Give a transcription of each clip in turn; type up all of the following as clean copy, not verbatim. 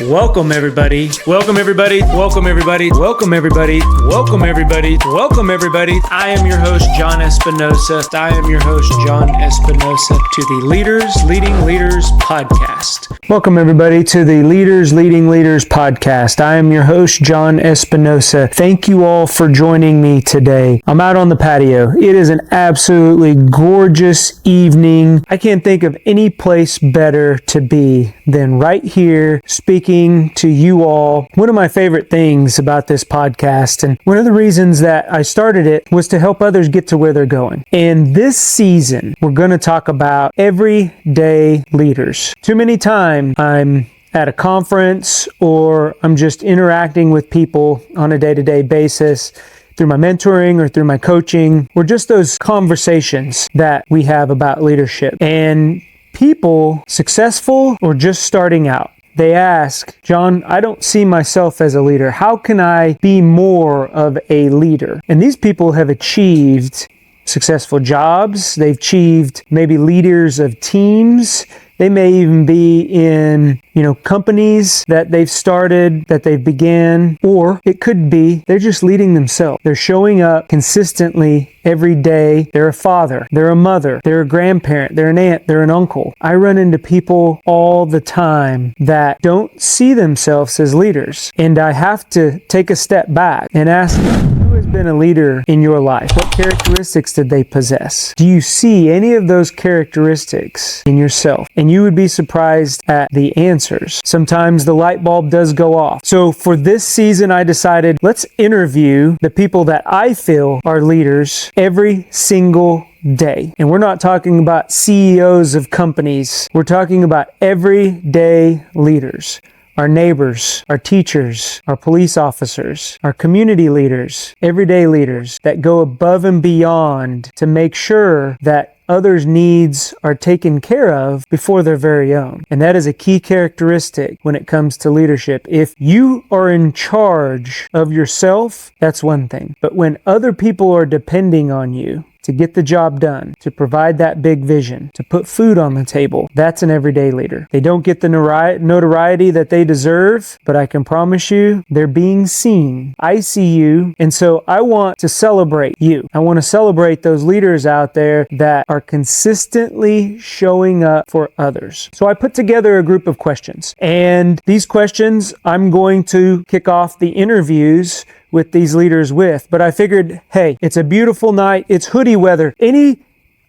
Welcome everybody. Welcome everybody. Welcome everybody. Welcome everybody. Welcome everybody. Welcome everybody. I am your host, John Espinosa. I am your host, John Espinosa, to the Leaders Leading Leaders podcast. Welcome everybody to the Leaders Leading Leaders podcast. I am your host, John Espinosa. Thank you all for joining me today. I'm out on the patio. It is an absolutely gorgeous evening. I can't think of any place better to be than right here speaking to you all. One of my favorite things about this podcast, and one of the reasons that I started it, was to help others get to where they're going. And this season, we're going to talk about everyday leaders. Too many times I'm at a conference or I'm just interacting with people on a day-to-day basis through my mentoring or through my coaching, or just those conversations that we have about leadership. And people, successful or just starting out, they ask, John, I don't see myself as a leader. How can I be more of a leader? And these people have achieved successful jobs. They've achieved maybe leaders of teams. They may even be in, companies that they've started, that they've began, or it could be they're just leading themselves. They're showing up consistently every day. They're a father, they're a mother, they're a grandparent, they're an aunt, they're an uncle. I run into people all the time that don't see themselves as leaders. And I have to take a step back and ask them, who has been a leader in your life? What characteristics did they possess? Do you see any of those characteristics in yourself? And you would be surprised at the answers. Sometimes the light bulb does go off. So for this season, I decided, let's interview the people that I feel are leaders every single day. And we're not talking about CEOs of companies. We're talking about everyday leaders. Our neighbors, our teachers, our police officers, our community leaders, everyday leaders that go above and beyond to make sure that others' needs are taken care of before their very own. And that is a key characteristic when it comes to leadership. If you are in charge of yourself, that's one thing. But when other people are depending on you to get the job done, to provide that big vision, to put food on the table, that's an everyday leader. They don't get the notoriety that they deserve, but I can promise you they're being seen. I see you, and so I want to celebrate you. I want to celebrate those leaders out there that are consistently showing up for others. So I put together a group of questions, and these questions I'm going to kick off the interviews with these leaders with. But I figured, hey, it's a beautiful night. It's hoodie weather. Any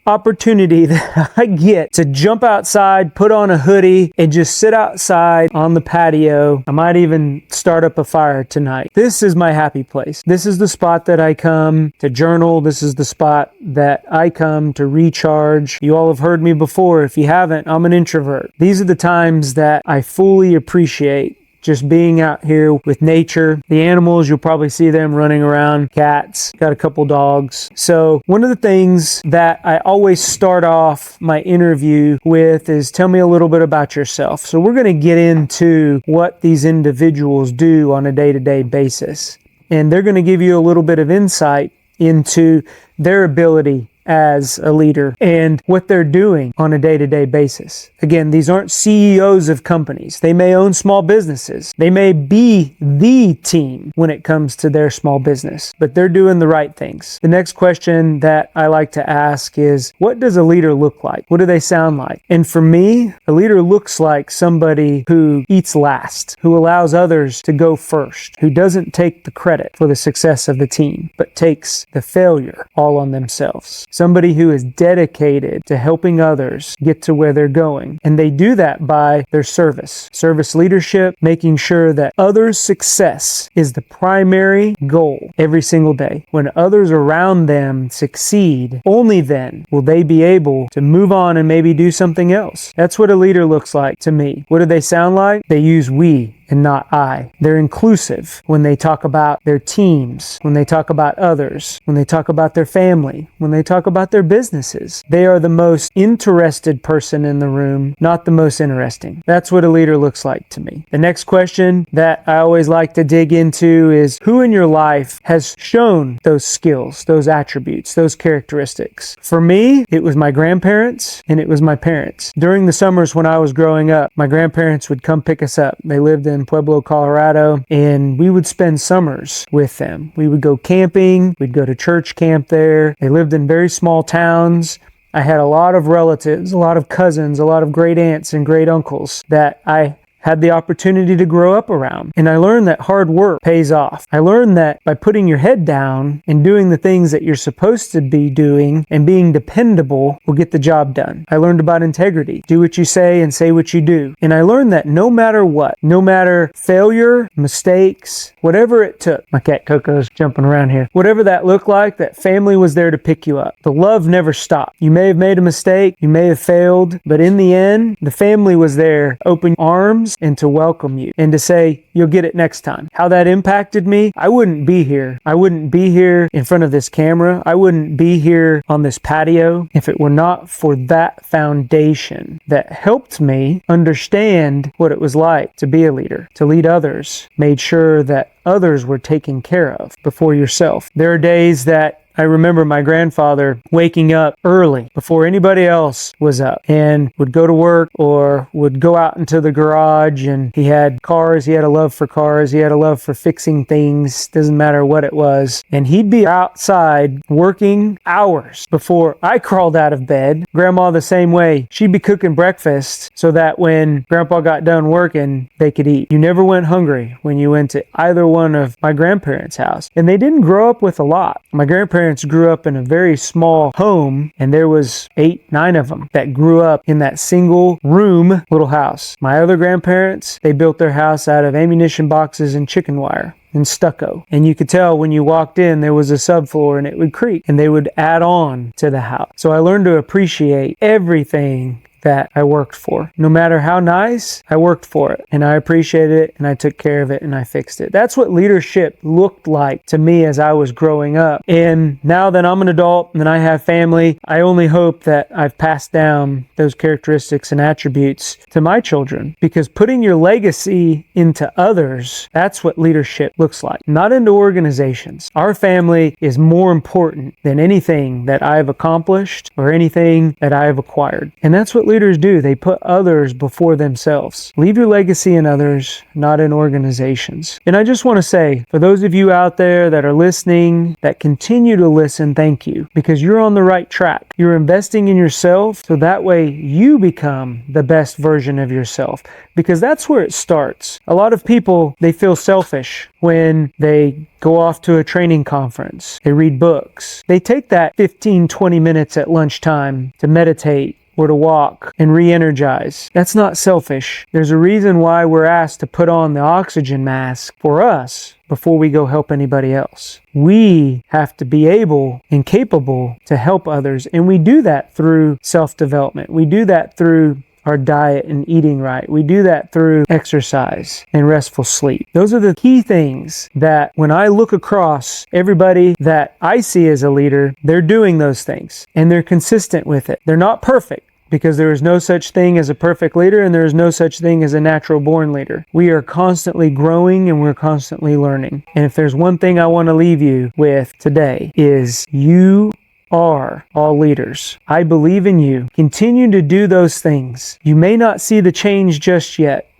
opportunity that I get to jump outside, put on a hoodie, and just sit outside on the patio. I might even start up a fire tonight. This is my happy place. This is the spot that I come to journal. This is the spot that I come to recharge. You all have heard me before. If you haven't, I'm an introvert. These are the times that I fully appreciate just being out here with nature. The animals, you'll probably see them running around, cats, got a couple dogs. So one of the things that I always start off my interview with is tell me a little bit about yourself. So we're going to get into what these individuals do on a day-to-day basis. And they're going to give you a little bit of insight into their ability as a leader and what they're doing on a day-to-day basis. Again, these aren't CEOs of companies. They may own small businesses. They may be the team when it comes to their small business, but they're doing the right things. The next question that I like to ask is, what does a leader look like? What do they sound like? And for me, a leader looks like somebody who eats last, who allows others to go first, who doesn't take the credit for the success of the team, but takes the failure all on themselves. Somebody who is dedicated to helping others get to where they're going. And they do that by their service leadership, making sure that others' success is the primary goal every single day. When others around them succeed, only then will they be able to move on and maybe do something else. That's what a leader looks like to me. What do they sound like? They use we and not I. They're inclusive when they talk about their teams, when they talk about others, when they talk about their family, when they talk about their businesses. They are the most interested person in the room, not the most interesting. That's what a leader looks like to me. The next question that I always like to dig into is, who in your life has shown those skills, those attributes, those characteristics? For me, it was my grandparents and it was my parents. During the summers when I was growing up, my grandparents would come pick us up. They lived in in Pueblo, Colorado, and we would spend summers with them. We would go camping. We'd go to church camp there. They lived in very small towns. I had a lot of relatives, a lot of cousins, a lot of great aunts and great uncles that I had the opportunity to grow up around. And I learned that hard work pays off. I learned that by putting your head down and doing the things that you're supposed to be doing and being dependable will get the job done. I learned about integrity. Do what you say and say what you do. And I learned that no matter what, no matter failure, mistakes, whatever it took, my cat Coco's jumping around here, whatever that looked like, that family was there to pick you up. The love never stopped. You may have made a mistake, you may have failed, but in the end, the family was there, open arms, and to welcome you and to say, you'll get it next time. How that impacted me, I wouldn't be here. I wouldn't be here in front of this camera. I wouldn't be here on this patio if it were not for that foundation that helped me understand what it was like to be a leader, to lead others, made sure that others were taken care of before yourself. There are days that I remember my grandfather waking up early before anybody else was up and would go to work or would go out into the garage, and he had cars. He had a love for cars. He had a love for fixing things. Doesn't matter what it was. And he'd be outside working hours before I crawled out of bed. Grandma the same way. She'd be cooking breakfast so that when Grandpa got done working, they could eat. You never went hungry when you went to either one of my grandparents' house. And they didn't grow up with a lot. My grandparents grew up in a very small home, and there was 8, 9 of them that grew up in that single room little house. My other grandparents, they built their house out of ammunition boxes and chicken wire and stucco. And you could tell when you walked in, there was a subfloor and it would creak, and they would add on to the house. So I learned to appreciate everything that I worked for. No matter how nice, I worked for it, and I appreciated it, and I took care of it, and I fixed it. That's what leadership looked like to me as I was growing up. And now that I'm an adult and I have family, I only hope that I've passed down those characteristics and attributes to my children, because putting your legacy into others, that's what leadership looks like, not into organizations. Our family is more important than anything that I've accomplished or anything that I've acquired. And that's what leaders do. They put others before themselves. Leave your legacy in others, not in organizations. And I just want to say, for those of you out there that are listening, that continue to listen, thank you, because you're on the right track. You're investing in yourself so that way you become the best version of yourself, because that's where it starts. A lot of people, they feel selfish when they go off to a training conference. They read books. They take that 15, 20 minutes at lunchtime to meditate or to walk and re-energize. That's not selfish. There's a reason why we're asked to put on the oxygen mask for us before we go help anybody else. We have to be able and capable to help others, and we do that through self-development. We do that through our diet and eating right. We do that through exercise and restful sleep. Those are the key things that when I look across everybody that I see as a leader, they're doing those things and they're consistent with it. They're not perfect, because there is no such thing as a perfect leader, and there is no such thing as a natural born leader. We are constantly growing and we're constantly learning. And if there's one thing I want to leave you with today, is you are all leaders. I believe in you. Continue to do those things. You may not see the change just yet.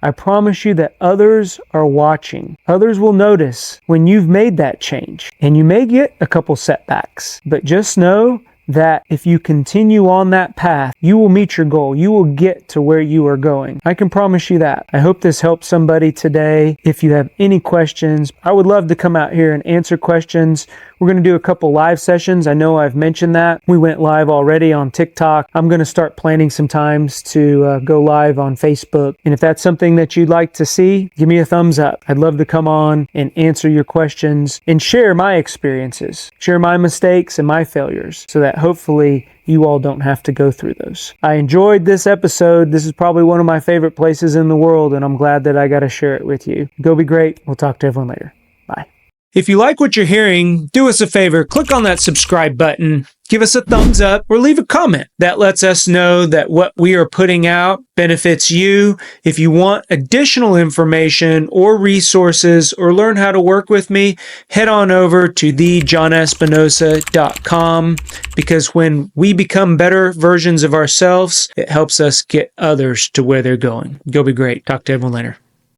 I promise you that others are watching. Others will notice when you've made that change, and you may get a couple setbacks, but just know that if you continue on that path, you will meet your goal. You will get to where you are going. I can promise you that. I hope this helps somebody today. If you have any questions, I would love to come out here and answer questions. We're going to do a couple live sessions. I know I've mentioned that. We went live already on TikTok. I'm going to start planning some times to go live on Facebook. And if that's something that you'd like to see, give me a thumbs up. I'd love to come on and answer your questions and share my experiences, share my mistakes and my failures, so that hopefully you all don't have to go through those. I enjoyed this episode. This is probably one of my favorite places in the world, and I'm glad that I got to share it with you. Go be great. We'll talk to everyone later. Bye. If you like what you're hearing, do us a favor, click on that subscribe button, give us a thumbs up, or leave a comment. That lets us know that what we are putting out benefits you. If you want additional information or resources or learn how to work with me, head on over to thejohnespinosa.com, because when we become better versions of ourselves, it helps us get others to where they're going. Go be great. Talk to everyone later.